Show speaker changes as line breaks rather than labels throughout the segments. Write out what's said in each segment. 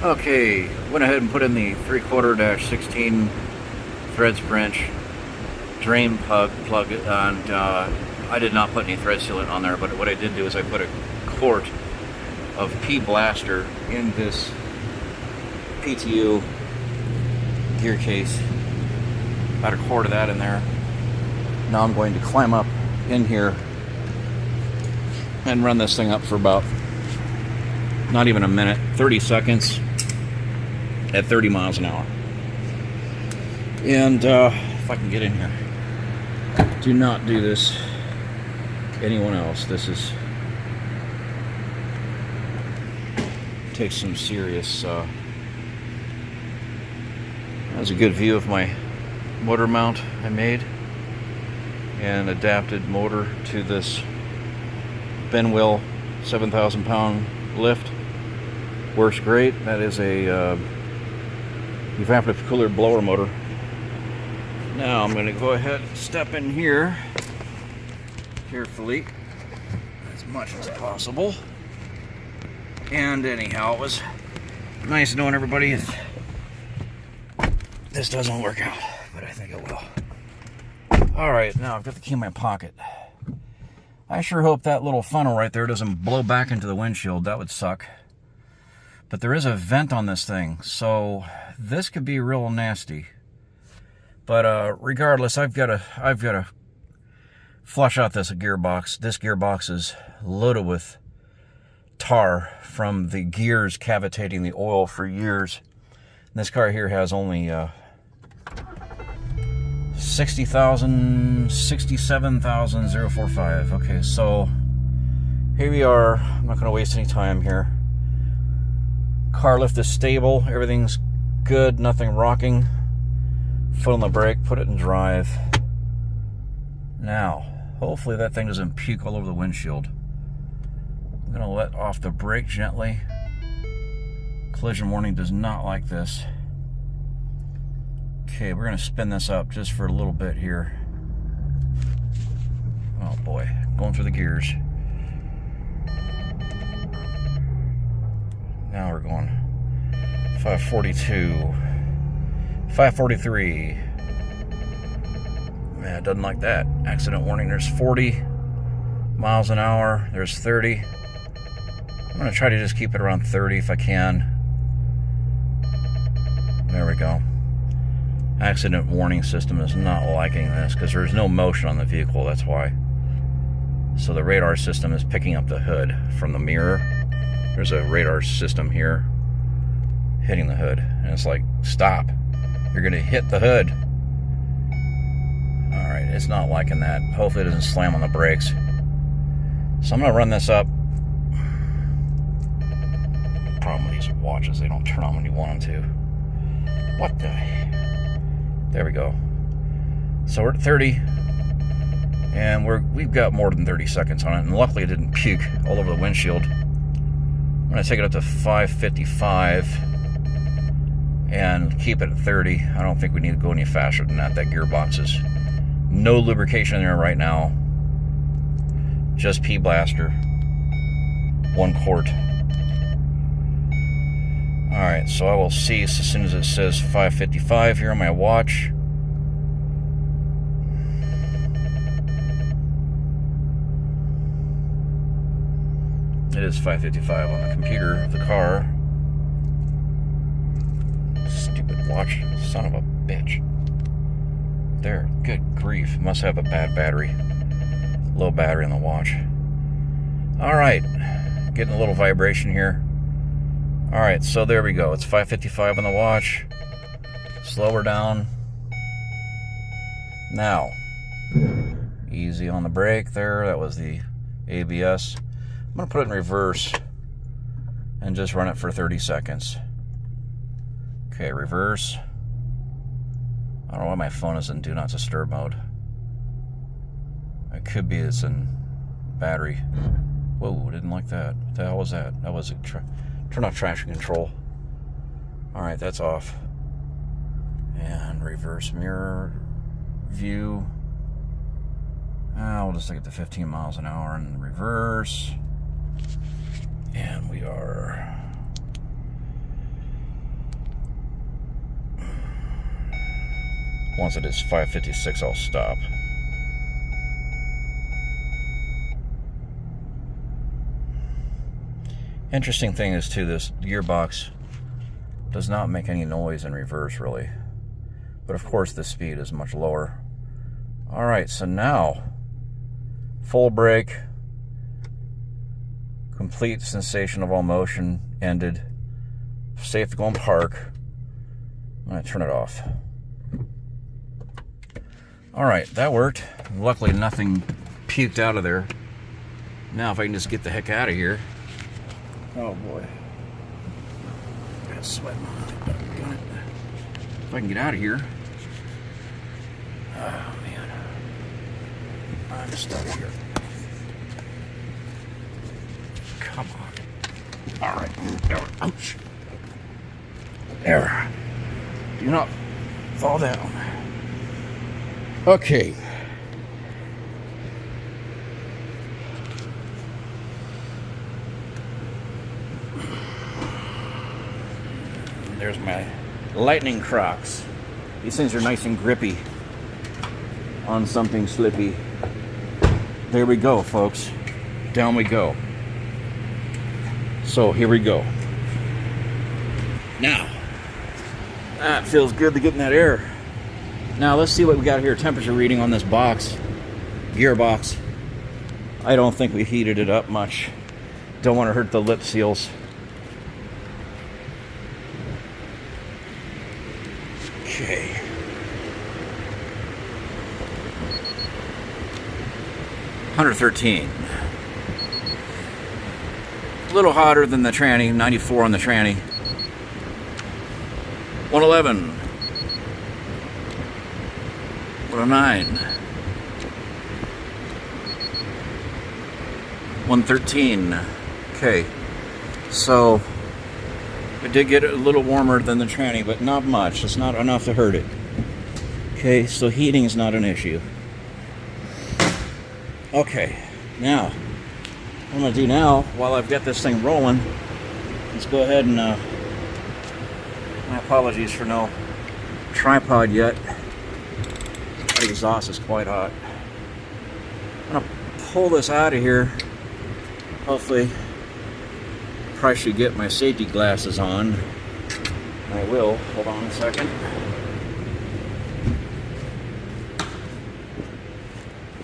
Okay, went ahead and put in the 3/4-16 threads wrench drain plug, and I did not put any thread sealant on there, but what I did do is I put a quart of P Blaster in this PTU gear case. About a quart of that in there. Now I'm going to climb up in here and run this thing up for about not even a minute, 30 seconds at 30 miles an hour. And if I can get in here, do not do this anyone else. This is takes some serious that's a good view of my motor mount I made and adapted motor to this Benwill 7,000 pound lift. Works great. That is a evaporative cooler blower motor. Now I'm going to go ahead and step in here carefully as much as possible. And anyhow, it was nice knowing everybody if this doesn't work out, but I think it will. Alright, now I've got the key in my pocket. I sure hope that little funnel right there doesn't blow back into the windshield. That would suck. But there is a vent on this thing, so this could be real nasty. But regardless, I've got to flush out this gearbox. This gearbox is loaded with tar from the gears cavitating the oil for years. And this car here has only 67,045. Okay, so here we are. I'm not going to waste any time here. Car lift is stable. Everything's good. Nothing rocking. Foot on the brake. Put it in drive. Now, hopefully that thing doesn't puke all over the windshield. I'm going to let off the brake gently. Collision warning does not like this. Okay, we're going to spin this up just for a little bit here. Oh boy, going through the gears. Now we're going 542, 543. Man, it doesn't like that. Accident warning, there's 40 miles an hour, there's 30. I'm going to try to just keep it around 30 if I can. There we go. Accident warning system is not liking this because there's no motion on the vehicle, that's why. So the radar system is picking up the hood from the mirror. There's a radar system here hitting the hood, and it's like, stop, you're gonna hit the hood. All right, it's not liking that. Hopefully it doesn't slam on the brakes. So I'm gonna run this up. Problem with these watches, they don't turn on when you want them to. What the? There we go. So we're at 30, and we've got more than 30 seconds on it, and luckily it didn't puke all over the windshield. I'm going to take it up to 555 and keep it at 30. I don't think we need to go any faster than that. That gearbox is no lubrication in there right now. Just P Blaster. 1 quart. Alright, so I will cease as soon as it says 555 here on my watch. It is 555 on the computer of the car. Stupid watch, son of a bitch. There, good grief. Must have a bad battery. Low battery on the watch. Alright, getting a little vibration here. Alright, so there we go. It's 555 on the watch. Slow her down. Now, easy on the brake there. That was the ABS. I'm going to put it in reverse and just run it for 30 seconds. Okay, reverse. I don't know why my phone is in Do Not Disturb mode. It could be it's in battery. Whoa, didn't like that. What the hell was that? That was a turn off traction control. Alright, that's off. And reverse mirror view. We'll just take it to 15 miles an hour in reverse. And we are Once it is 5:56, I'll stop. Interesting thing is too, this gearbox does not make any noise in reverse really, but of course the speed is much lower. All right, so now full brake, complete cessation of all motion ended, safe to go and park. I'm gonna turn it off. All right, that worked. Luckily nothing puked out of there. Now if I can just get the heck out of here. Oh boy. Got sweat on it. If I can get out of here. Oh man. I'm stuck here. Come on. Alright. Ouch. There. Do not fall down. Okay. There's my lightning Crocs. These things are nice and grippy on something slippy. There we go, folks. Down we go. So here we go. Now, that feels good to get in that air. Now let's see what we got here. Temperature reading on this box, gearbox. I don't think we heated it up much. Don't want to hurt the lip seals. Okay. $113. A little hotter than the tranny. 94 on the tranny. 111. 109. 113. Okay. So I did get it a little warmer than the tranny, but not much. It's not enough to hurt it. Okay, so heating is not an issue. Okay, now, what I'm going to do now, while I've got this thing rolling, let's go ahead and, my apologies for no tripod yet. The exhaust is quite hot. I'm going to pull this out of here. Hopefully, probably should get my safety glasses on. I will. Hold on a second.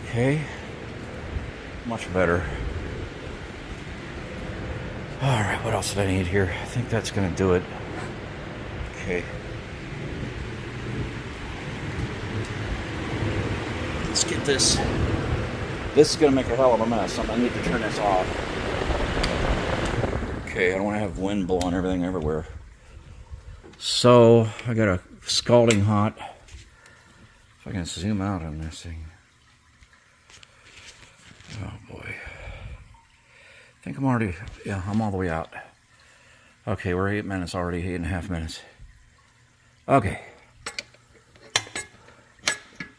Okay. Much better. Alright, what else did I need here? I think that's going to do it. Okay. Let's get this. This is going to make a hell of a mess. I need to turn this off. Okay, I don't want to have wind blowing everything everywhere. So, I got a scalding hot. If I can zoom out on this thing. Oh boy. I think I'm already, yeah, I'm all the way out. Okay, we're 8 minutes already, 8.5 minutes. Okay.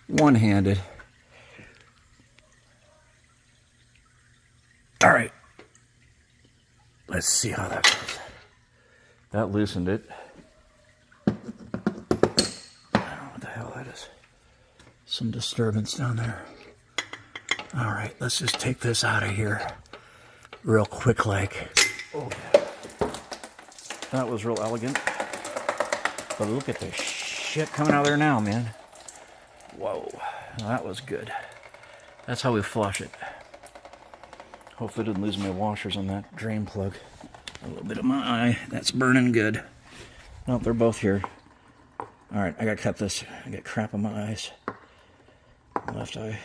One-handed. All right. Let's see how that goes. That loosened it. I don't know what the hell that is. Some disturbance down there. All right, let's just take this out of here real quick like. Oh, that was real elegant. But look at the shit coming out of there now, man. Whoa, that was good. That's how we flush it. Hopefully I didn't lose my washers on that drain plug. A little bit of my eye. That's burning good. Nope, they're both here. All right, I gotta cut this. I got crap on my eyes. Left eye.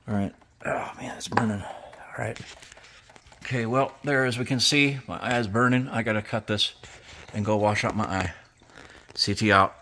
All right. Oh man, it's burning. All right. Okay, well, there, as we can see, my eye's burning. I gotta cut this and go wash out my eye. CT out.